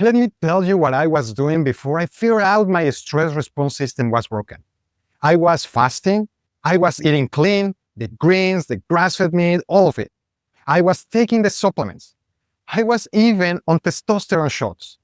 Let me tell you what I was doing before I figured out my stress response system was broken. I was fasting, I was eating clean, the greens, the grass-fed meat, all of it. I was taking the supplements. I was even on testosterone shots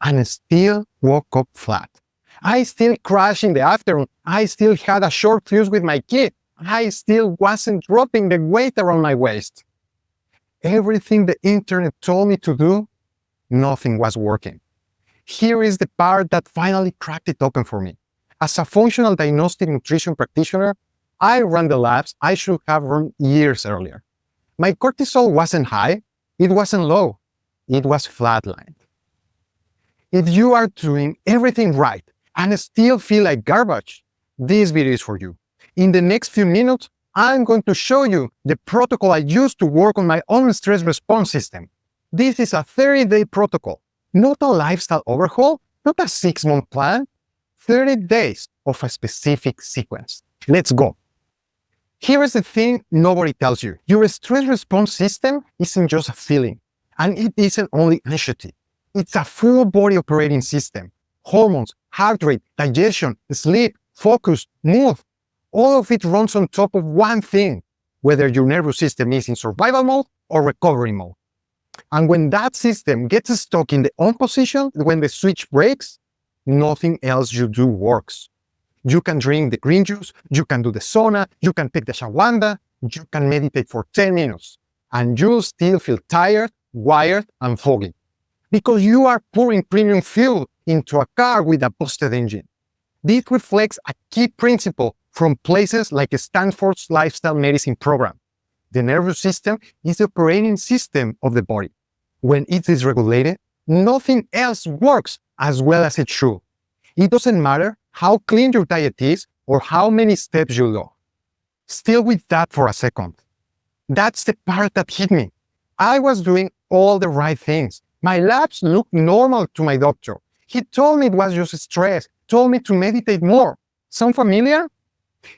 and still woke up flat. I still crashed in the afternoon. I still had a short fuse with my kid. I still wasn't dropping the weight around my waist. Everything the internet told me to do, nothing was working. Here is the part that finally cracked it open for me. As a functional diagnostic nutrition practitioner, I ran the labs I should have run years earlier. My cortisol wasn't high, it wasn't low, it was flatlined. If you are doing everything right and still feel like garbage, this video is for you. In the next few minutes, I'm going to show you the protocol I use to work on my own stress response system. This is a 30-day protocol, not a lifestyle overhaul, not a 6-month plan, 30 days of a specific sequence. Let's go. Here is the thing nobody tells you. Your stress response system isn't just a feeling, and it isn't only anxiety. It's a full body operating system. Hormones, heart rate, digestion, sleep, focus, mood, all of it runs on top of one thing, whether your nervous system is in survival mode or recovery mode. And when that system gets stuck in the on position, when the switch breaks, nothing else you do works. You can drink the green juice, you can do the sauna, you can take the shawanda, you can meditate for 10 minutes, and you'll still feel tired, wired, and foggy. Because you are pouring premium fuel into a car with a busted engine. This reflects a key principle from places like Stanford's lifestyle medicine program. The nervous system is the operating system of the body. When it is regulated, nothing else works as well as it should. It doesn't matter how clean your diet is or how many steps you do. Still with that for a second. That's the part that hit me. I was doing all the right things. My labs looked normal to my doctor. He told me it was just stress, told me to meditate more. Sound familiar?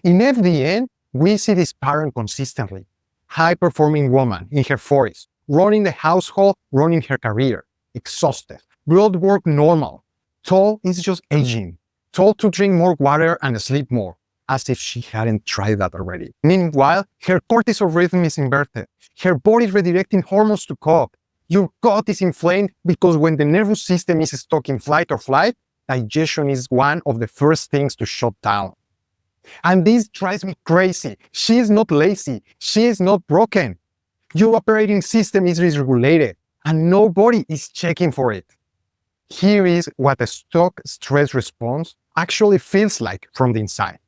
In FDN, we see this pattern consistently. High-performing woman in her 40s, running the household, running her career, exhausted, bloodwork normal. Told is just aging. Told to drink more water and sleep more, as if she hadn't tried that already. Meanwhile, her cortisol rhythm is inverted. Her body is redirecting hormones to cope. Your gut is inflamed because when the nervous system is stuck in fight or flight, digestion is one of the first things to shut down. And this drives me crazy. She is not lazy. She is not broken. Your operating system is dysregulated, and nobody is checking for it. Here is what a stuck stress response actually feels like from the inside.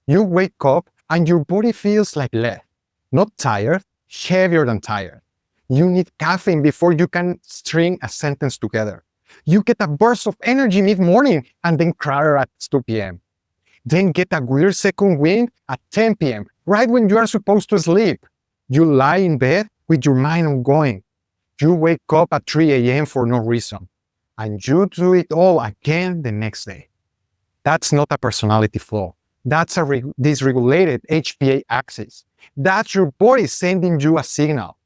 You wake up and your body feels like lead. Not tired, heavier than tired. You need caffeine before you can string a sentence together. You get a burst of energy mid-morning and then crater at 2 p.m. Then get a weird second wind at 10 p.m., right when you are supposed to sleep. You lie in bed with your mind ongoing. You wake up at 3 a.m. for no reason. And you do it all again the next day. That's not a personality flaw. That's a dysregulated HPA axis. That's your body sending you a signal.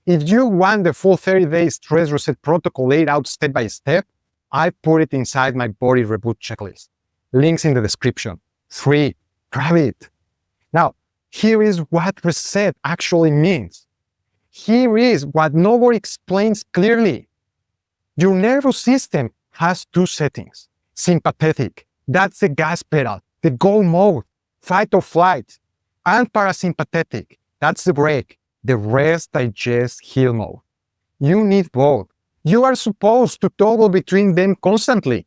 If you want the full 30-day stress reset protocol laid out step by step, I put it inside my body reboot checklist. Links in the description. Free. Grab it. Now, here is what reset actually means. Here is what nobody explains clearly. Your nervous system has two settings. Sympathetic, that's the gas pedal, the go mode, fight or flight. And parasympathetic, that's the brake, the rest, digest, heal mode. You need both. You are supposed to toggle between them constantly.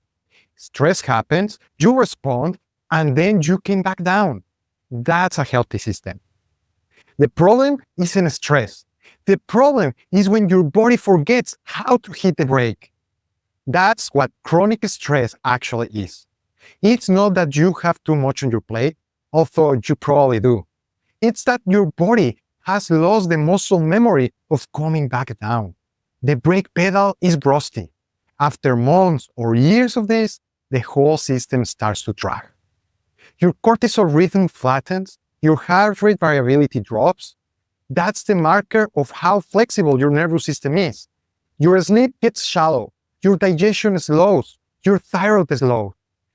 Stress happens, you respond, and then you came back down. That's a healthy system. The problem isn't stress. The problem is when your body forgets how to hit the brake. That's what chronic stress actually is. It's not that you have too much on your plate, although you probably do. It's that your body has lost the muscle memory of coming back down. The brake pedal is rusty. After months or years of this, the whole system starts to drag. Your cortisol rhythm flattens, your heart rate variability drops. That's the marker of how flexible your nervous system is. Your sleep gets shallow. your digestion slows, your thyroid slows,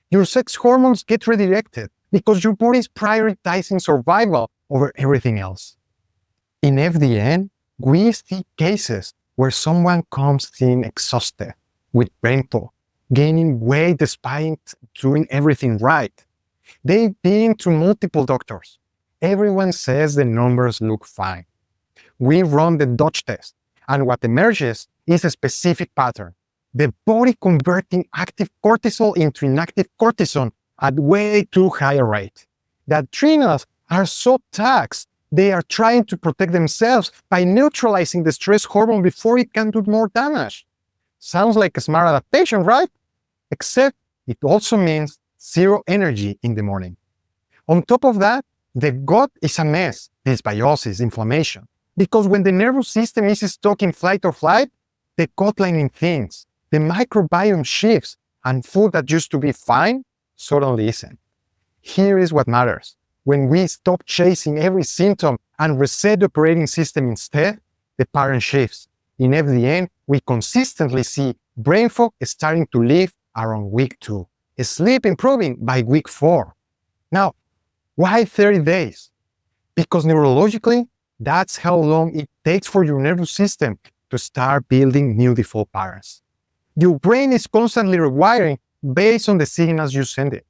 your sex hormones get redirected because your body is prioritizing survival over everything else. In FDN, we see cases where someone comes in exhausted, with brain fog, gaining weight despite doing everything right. They've been to multiple doctors. Everyone says the numbers look fine. We run the Dutch test, and what emerges is a specific pattern. The body converting active cortisol into inactive cortisol at way too high a rate. The adrenals are so taxed, they are trying to protect themselves by neutralizing the stress hormone before it can do more damage. Sounds like a smart adaptation, right? Except it also means zero energy in the morning. On top of that, the gut is a mess. Dysbiosis, inflammation. Because when the nervous system is stuck in fight or flight, the gut lining thins, the microbiome shifts, and food that used to be fine suddenly isn't. Here is what matters. When we stop chasing every symptom and reset the operating system instead, the pattern shifts. In FDN, we consistently see brain fog starting to lift around week 2, sleep improving by week 4. Now, why 30 days? Because neurologically, that's how long it takes for your nervous system to start building new default patterns. Your brain is constantly rewiring based on the signals you send it.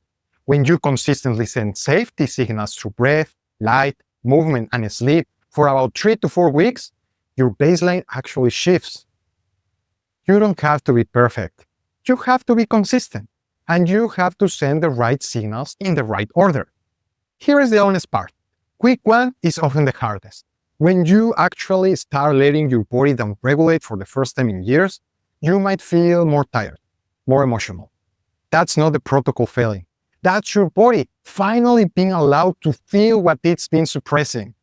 When you consistently send safety signals through breath, light, movement, and sleep for about 3 to 4 weeks, your baseline actually shifts. You don't have to be perfect. You have to be consistent, and you have to send the right signals in the right order. Here is the honest part. Week 1 is often the hardest. When you actually start letting your body downregulate for the first time in years, you might feel more tired, more emotional. That's not the protocol failing. That's your body finally being allowed to feel what it's been suppressing.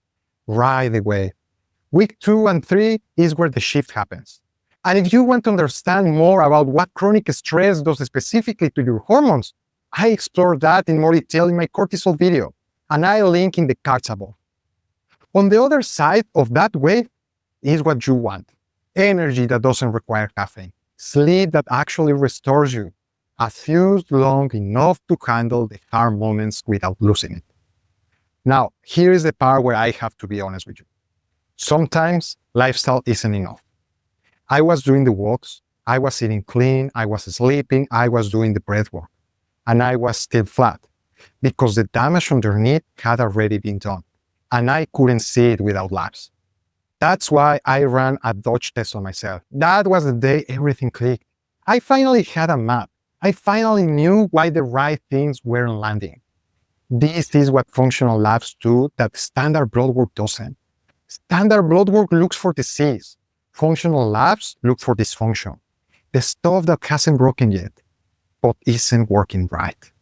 Right away. Week 2 and 3 is where the shift happens. And if you want to understand more about what chronic stress does specifically to your hormones, I explore that in more detail in my cortisol video, and I'll link in the cards above. On the other side of that wave is what you want. Energy that doesn't require caffeine. Sleep that actually restores you. A fuse long enough to handle the hard moments without losing it. Now, here is the part where I have to be honest with you. Sometimes lifestyle isn't enough. I was doing the walks, I was eating clean, I was sleeping, I was doing the breath work, and I was still flat because the damage underneath had already been done, and I couldn't see it without labs. That's why I ran a Dutch test on myself. That was the day everything clicked. I finally had a map. I finally knew why the right things weren't landing. This is what functional labs do that standard bloodwork doesn't. Standard bloodwork looks for disease. Functional labs look for dysfunction. The stuff that hasn't broken yet, but isn't working right.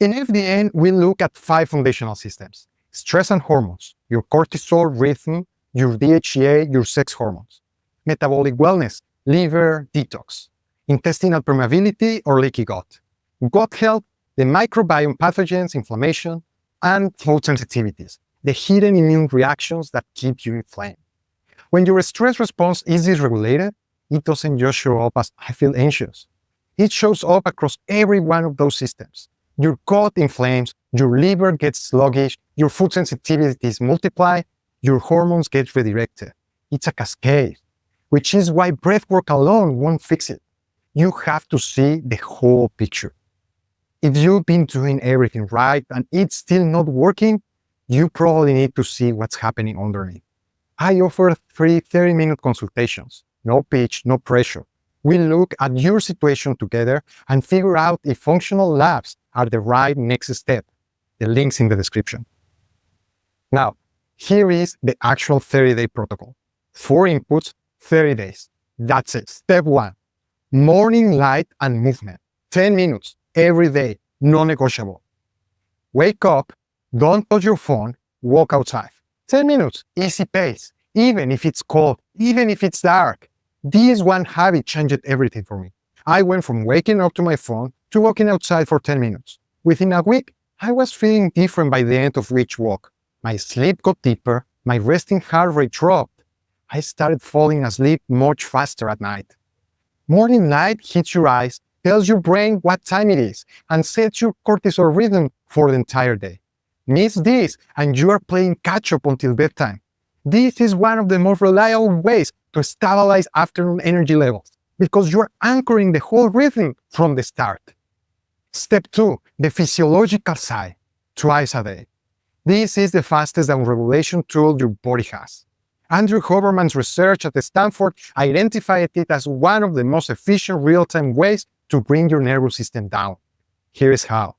In FDN, we look at 5 foundational systems. Stress and hormones, your cortisol rhythm, your DHEA, your sex hormones. Metabolic wellness, liver detox. Intestinal permeability or leaky gut. Gut health, the microbiome pathogens, inflammation, and food sensitivities, the hidden immune reactions that keep you inflamed. When your stress response is dysregulated, it doesn't just show up as I feel anxious. It shows up across every one of those systems. Your gut inflames, your liver gets sluggish, your food sensitivities multiply, your hormones get redirected. It's a cascade, which is why breathwork alone won't fix it. You have to see the whole picture. If you've been doing everything right and it's still not working, you probably need to see what's happening underneath. I offer 3 30-minute consultations. No pitch, no pressure. We look at your situation together and figure out if functional labs are the right next step. The link's in the description. Now, here is the actual 30-day protocol. 4 inputs, 30 days. That's it. Step 1. Morning light and movement. 10 minutes every day, non-negotiable. Wake up, don't touch your phone, walk outside. 10 minutes, easy pace, even if it's cold, even if it's dark. This one habit changed everything for me. I went from waking up to my phone to walking outside for 10 minutes. Within a week, I was feeling different by the end of each walk. My sleep got deeper, my resting heart rate dropped. I started falling asleep much faster at night. Morning light hits your eyes, tells your brain what time it is, and sets your cortisol rhythm for the entire day. Miss this, and you are playing catch-up until bedtime. This is one of the most reliable ways to stabilize afternoon energy levels, because you are anchoring the whole rhythm from the start. Step 2, the physiological sigh, twice a day. This is the fastest downregulation tool your body has. Andrew Huberman's research at Stanford identified it as one of the most efficient real-time ways to bring your nervous system down. Here is how.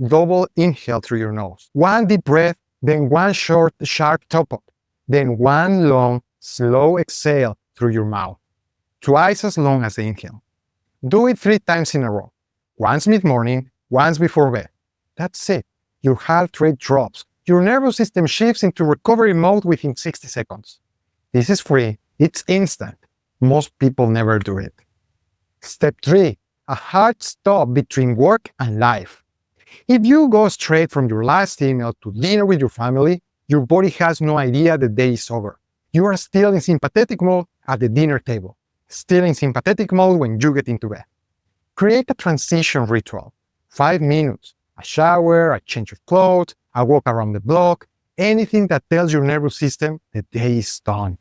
Double inhale through your nose. One deep breath, then one short, sharp top-up. Then one long, slow exhale through your mouth. Twice as long as the inhale. Do it 3 times in a row. Once mid-morning, once before bed. That's it. Your heart rate drops. Your nervous system shifts into recovery mode within 60 seconds. This is free. It's instant. Most people never do it. Step 3. A hard stop between work and life. If you go straight from your last email to dinner with your family, your body has no idea the day is over. You are still in sympathetic mode at the dinner table, still in sympathetic mode when you get into bed. Create a transition ritual. 5 minutes, a shower, a change of clothes, a walk around the block, anything that tells your nervous system the day is done.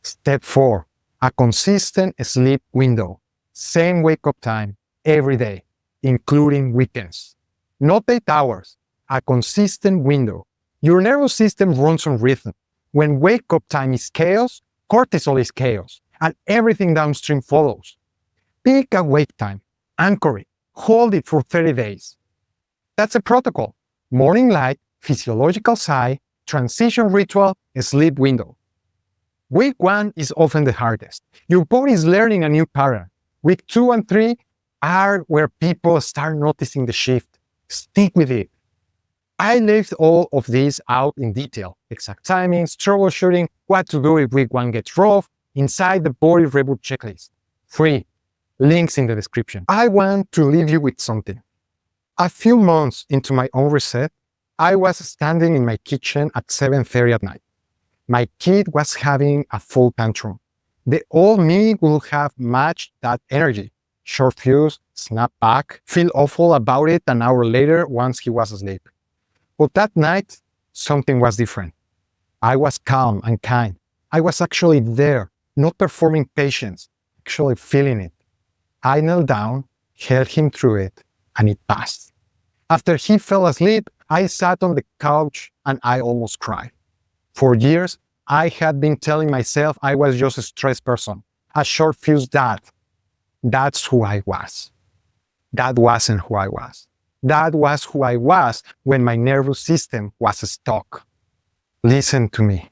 Step 4, a consistent sleep window. Same wake-up time every day, including weekends. Not 8 hours, a consistent window. Your nervous system runs on rhythm. When wake-up time is chaos, cortisol is chaos, and everything downstream follows. Pick a wake time, anchor it, hold it for 30 days. That's a protocol. Morning light, physiological sigh, transition ritual, sleep window. Week 1 is often the hardest. Your body is learning a new pattern. Week 2 and 3 are where people start noticing the shift. Stick with it. I laid all of these out in detail. Exact timings, troubleshooting, what to do if week 1 gets rough, inside the body reboot checklist. 3. Links in the description. I want to leave you with something. A few months into my own reset, I was standing in my kitchen at 7:30 at night. My kid was having a full tantrum. The old me would have matched that energy. Short fuse, snap back, feel awful about it an hour later once he was asleep. But that night, something was different. I was calm and kind. I was actually there, not performing patience, actually feeling it. I knelt down, held him through it, and it passed. After he fell asleep, I sat on the couch and I almost cried. For years, I had been telling myself I was just a stressed person, a short fuse dad. That's who I was. That wasn't who I was. That was who I was when my nervous system was stuck. Listen to me.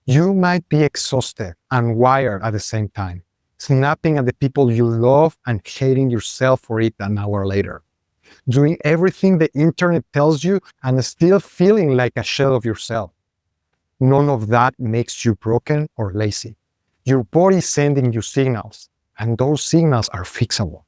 You might be exhausted and wired at the same time, snapping at the people you love and hating yourself for it an hour later. Doing everything the internet tells you and still feeling like a shell of yourself. None of that makes you broken or lazy. Your body is sending you signals, and those signals are fixable.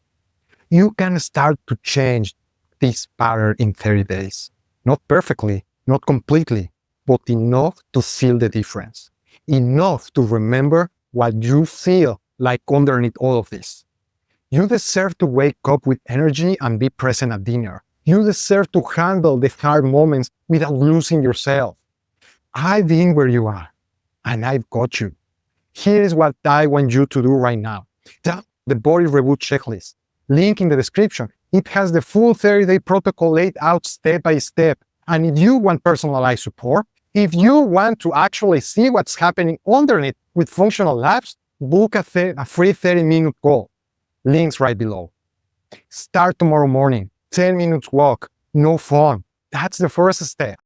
You can start to change this pattern in 30 days. Not perfectly, not completely, but enough to feel the difference. Enough to remember what you feel like underneath all of this. You deserve to wake up with energy and be present at dinner. You deserve to handle the hard moments without losing yourself. I've been where you are, and I've got you. Here is what I want you to do right now. Download the body reboot checklist. Link in the description. It has the full 30-day protocol laid out step by step. And if you want personalized support, if you want to actually see what's happening underneath with functional labs, book a free 30-minute call. Links right below. Start tomorrow morning. 10 minutes walk. No phone. That's the first step.